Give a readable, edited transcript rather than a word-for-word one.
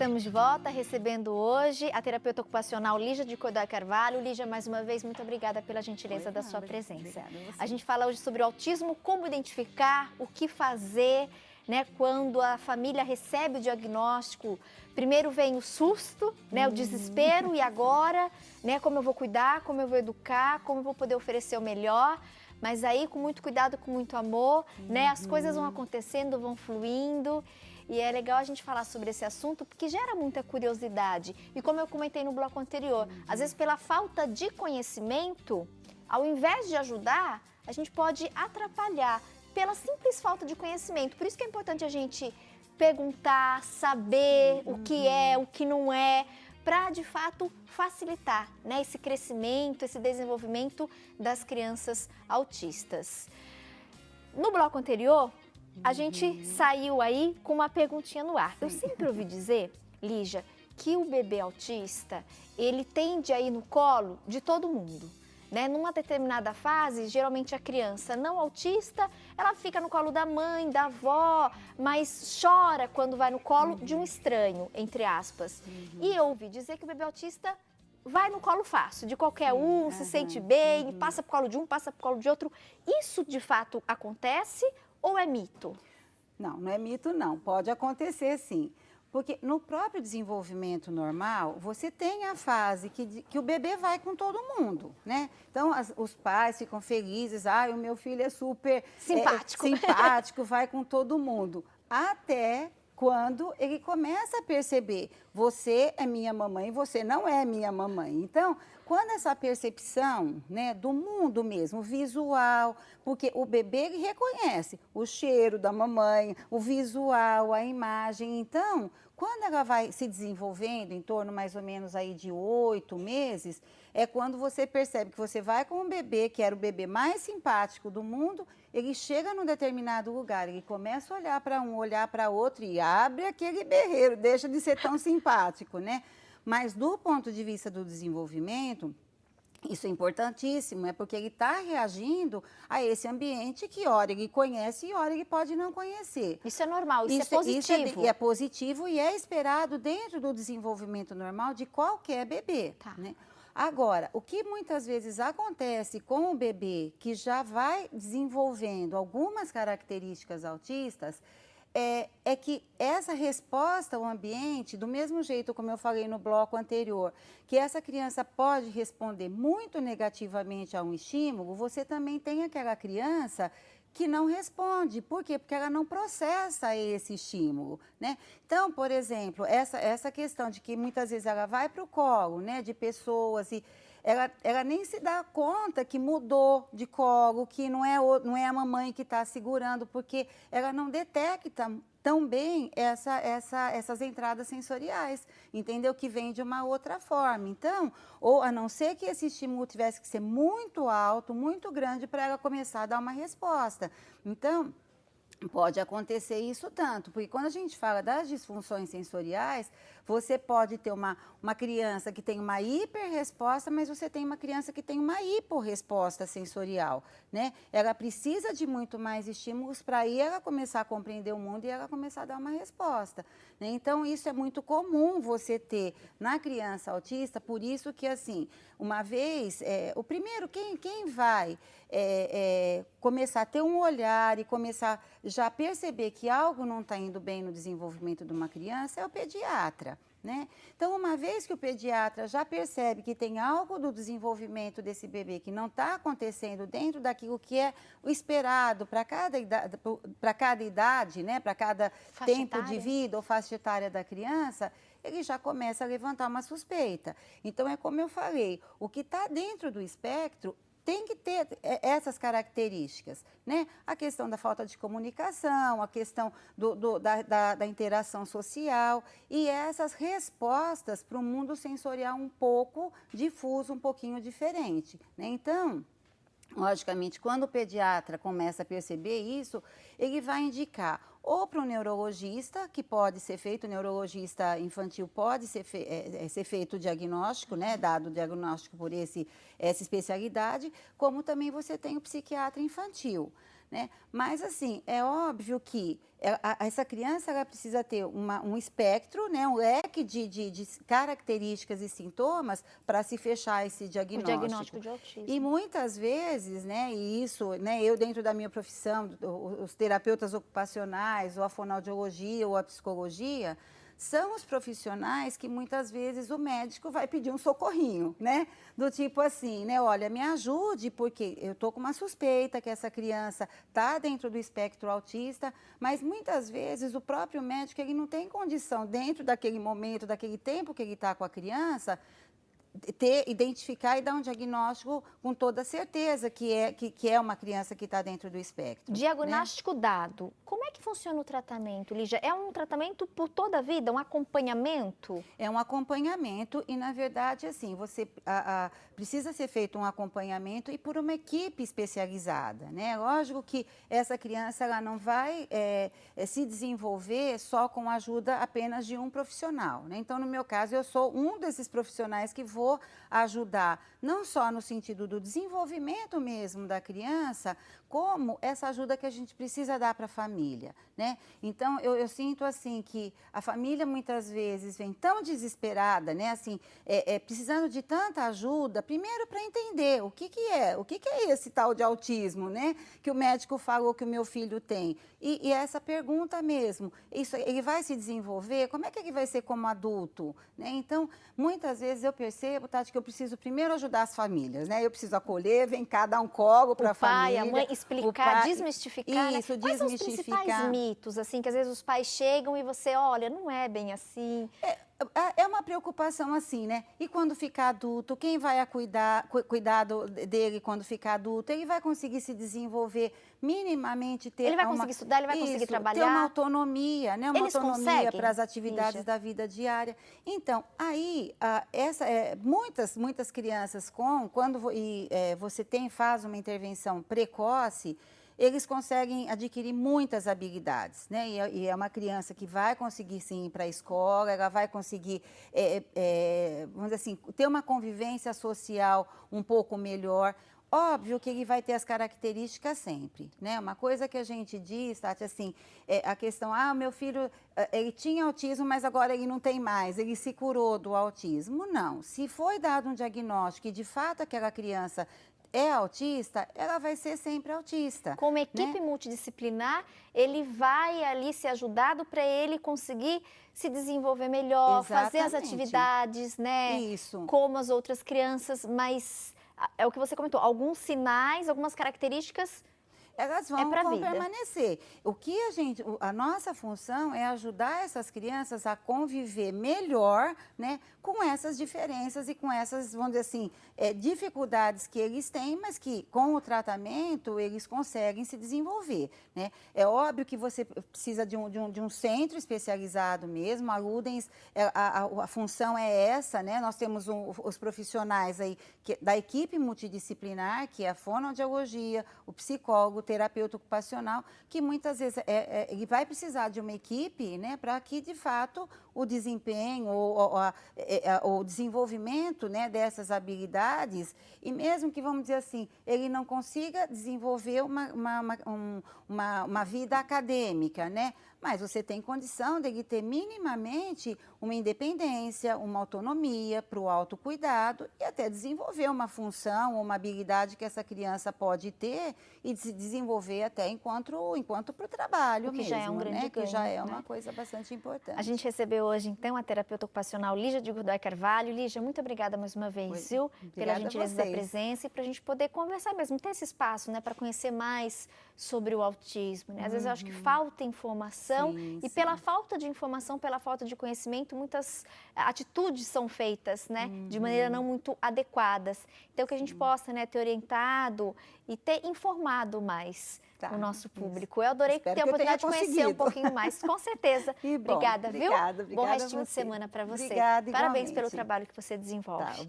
Estamos de volta, recebendo hoje a terapeuta ocupacional Lígia de Godoy Carvalho. Lígia, mais uma vez, muito obrigada pela gentileza da sua presença. A gente fala hoje sobre o autismo, como identificar, o que fazer, né, quando a família recebe o diagnóstico. Primeiro vem o susto, né, o desespero, e agora, né, como eu vou cuidar, como eu vou educar, como eu vou poder oferecer o melhor. Mas aí, com muito cuidado, com muito amor, né, as coisas vão acontecendo, vão fluindo. E é legal a gente falar sobre esse assunto porque gera muita curiosidade. E como eu comentei no bloco anterior, às vezes pela falta de conhecimento, ao invés de ajudar, a gente pode atrapalhar pela simples falta de conhecimento. Por isso que é importante a gente perguntar, saber o que é, o que não é, para de fato facilitar, né, esse crescimento, esse desenvolvimento das crianças autistas. No bloco anterior, a gente saiu aí com uma perguntinha no ar. Eu sempre ouvi dizer, Lígia, que o bebê autista, ele tende a ir no colo de todo mundo, né? Numa determinada fase, geralmente a criança não autista, ela fica no colo da mãe, da avó, mas chora quando vai no colo de um estranho, entre aspas. E eu ouvi dizer que o bebê autista vai no colo fácil, de qualquer um, se sente bem, passa pro colo de um, passa pro colo de outro. Isso de fato acontece? Ou é mito? Não, não é mito não, pode acontecer sim. Porque no próprio desenvolvimento normal, você tem a fase que o bebê vai com todo mundo, né? Então, os pais ficam felizes, o meu filho é super simpático, vai com todo mundo. Até quando ele começa a perceber, você é minha mamãe, você não é minha mamãe. Então, quando essa percepção, né, do mundo mesmo, visual, porque o bebê ele reconhece o cheiro da mamãe, o visual, a imagem. Então, quando ela vai se desenvolvendo, em torno mais ou menos aí de 8 meses, é quando você percebe que você vai com um bebê, que era o bebê mais simpático do mundo, ele chega num determinado lugar, ele começa a olhar para um, olhar para outro e abre aquele berreiro, deixa de ser tão simpático, né? Mas do ponto de vista do desenvolvimento, isso é importantíssimo, é porque ele está reagindo a esse ambiente que ora ele conhece e ora ele pode não conhecer. Isso é normal, isso é positivo. Isso é positivo e é esperado dentro do desenvolvimento normal de qualquer bebê, né? Agora, o que muitas vezes acontece com o bebê que já vai desenvolvendo algumas características autistas é que essa resposta ao ambiente, do mesmo jeito como eu falei no bloco anterior, que essa criança pode responder muito negativamente a um estímulo, você também tem aquela criança que não responde. Por quê? Porque ela não processa esse estímulo, né? Então, por exemplo, essa questão de que muitas vezes ela vai para o colo, né, de pessoas e ela nem se dá conta que mudou de colo, que não é a mamãe que está segurando, porque ela não detecta tão bem essas entradas sensoriais, entendeu? Que vem de uma outra forma. Então, ou a não ser que esse estímulo tivesse que ser muito alto, muito grande, para ela começar a dar uma resposta. Então, pode acontecer isso tanto, porque quando a gente fala das disfunções sensoriais, você pode ter uma criança que tem uma hiperresposta, mas você tem uma criança que tem uma hiporresposta sensorial, né? Ela precisa de muito mais estímulos para aí ela começar a compreender o mundo e ela começar a dar uma resposta, né? Então, isso é muito comum você ter na criança autista, por isso que, assim, uma vez, o primeiro, quem vai começar a ter um olhar e começar já a perceber que algo não está indo bem no desenvolvimento de uma criança é o pediatra, né? Então, uma vez que o pediatra já percebe que tem algo do desenvolvimento desse bebê que não está acontecendo dentro daquilo que é o esperado para cada idade, né? Para cada tempo de vida ou faixa etária da criança, ele já começa a levantar uma suspeita. Então, é como eu falei, o que está dentro do espectro tem que ter essas características, né? A questão da falta de comunicação, a questão da interação social e essas respostas para o mundo sensorial um pouco difuso, um pouquinho diferente, né? Então, logicamente, quando o pediatra começa a perceber isso, ele vai indicar ou para o neurologista, que pode ser feito, o neurologista infantil pode ser feito o diagnóstico, né, dado o diagnóstico por essa especialidade, como também você tem o psiquiatra infantil, né? Mas, assim, é óbvio que essa criança ela precisa ter um espectro, né? Um leque de características e sintomas para se fechar esse diagnóstico. O diagnóstico de autismo. E muitas vezes, né, e isso, né, eu dentro da minha profissão, os terapeutas ocupacionais, ou a fonoaudiologia, ou a psicologia, são os profissionais que muitas vezes o médico vai pedir um socorrinho, né? Do tipo assim, né? Olha, me ajude, porque eu tô com uma suspeita que essa criança tá dentro do espectro autista, mas muitas vezes o próprio médico ele não tem condição, dentro daquele momento, daquele tempo que ele está com a criança, identificar e dar um diagnóstico com toda certeza que é uma criança que está dentro do espectro. Diagnóstico, né? Dado. Como é que funciona o tratamento, Lígia? É um tratamento por toda a vida? Um acompanhamento? É um acompanhamento e, na verdade, assim, você precisa ser feito um acompanhamento e por uma equipe especializada, né? Lógico que essa criança ela não vai se desenvolver só com a ajuda apenas de um profissional, né? Então, no meu caso, eu sou um desses profissionais que vou ajudar, não só no sentido do desenvolvimento mesmo da criança, como essa ajuda que a gente precisa dar para a família, né? Então, eu sinto, assim, que a família muitas vezes vem tão desesperada, né? Assim, precisando de tanta ajuda, primeiro para entender o que é esse tal de autismo, né? Que o médico falou que o meu filho tem. E essa pergunta mesmo, ele vai se desenvolver? Como é que ele vai ser como adulto? Né? Então, muitas vezes eu percebo, Tati, que eu preciso primeiro ajudar as famílias, né? Eu preciso acolher, vem cá dar um colo para a família. A mãe, explicar, desmistificar, isso, né? Quais são os principais mitos, assim, que às vezes os pais chegam e você, olha, não é bem assim. É uma preocupação assim, né? E quando ficar adulto, quem vai cuidar dele quando ficar adulto? Ele vai conseguir se desenvolver minimamente, ter ele vai conseguir estudar, ele vai conseguir trabalhar. Ter uma autonomia, né? Uma Eles autonomia para as conseguem, atividades Lígia? da vida diária. Então, aí, muitas crianças quando você faz uma intervenção precoce, eles conseguem adquirir muitas habilidades, né? E é uma criança que vai conseguir, sim, ir para a escola, ela vai conseguir, vamos dizer assim, ter uma convivência social um pouco melhor. Óbvio que ele vai ter as características sempre, né? Uma coisa que a gente diz, Tati, assim, a questão, o meu filho, ele tinha autismo, mas agora ele não tem mais, ele se curou do autismo. Não, se foi dado um diagnóstico e, de fato, aquela criança é autista, ela vai ser sempre autista. Como equipe, né, multidisciplinar, ele vai ali ser ajudado para ele conseguir se desenvolver melhor, exatamente, fazer as atividades, né? Isso. Como as outras crianças, mas é o que você comentou, alguns sinais, algumas características. Elas vão permanecer. A nossa função é ajudar essas crianças a conviver melhor, né, com essas diferenças e com essas, vamos dizer assim, dificuldades que eles têm, mas que com o tratamento eles conseguem se desenvolver, né? É óbvio que você precisa de um centro especializado mesmo. A Ludens, a função é essa, né? Nós temos os profissionais aí da equipe multidisciplinar, que é a fonoaudiologia, o psicólogo, o terapeuta ocupacional, que muitas vezes ele vai precisar de uma equipe, né, para que, de fato, o desempenho o desenvolvimento, né, dessas habilidades, e mesmo que, vamos dizer assim, ele não consiga desenvolver uma vida acadêmica, né? Mas você tem condição de ele ter minimamente uma independência, uma autonomia para o autocuidado e até desenvolver uma função ou uma habilidade que essa criança pode ter e se desenvolver até enquanto para o trabalho mesmo, já é um grande né? ganho, que já é né? uma coisa bastante importante. A gente recebeu hoje, então, a terapeuta ocupacional Lígia de Godoy Carvalho. Lígia, muito obrigada mais uma vez, viu? Pela gentileza da presença e para a gente poder conversar mesmo, ter esse espaço, né, para conhecer mais sobre o autismo, né? Às vezes eu acho que falta informação e pela falta de informação, pela falta de conhecimento, muitas atitudes são feitas, né, de maneira não muito adequadas. Então, que a gente possa, né, ter orientado e ter informado mais o nosso público. Eu adorei ter a oportunidade de conhecer um pouquinho mais, com certeza. Obrigada, viu? Obrigada Bom restinho de semana para você. Obrigada, parabéns pelo trabalho que você desenvolve. Tá,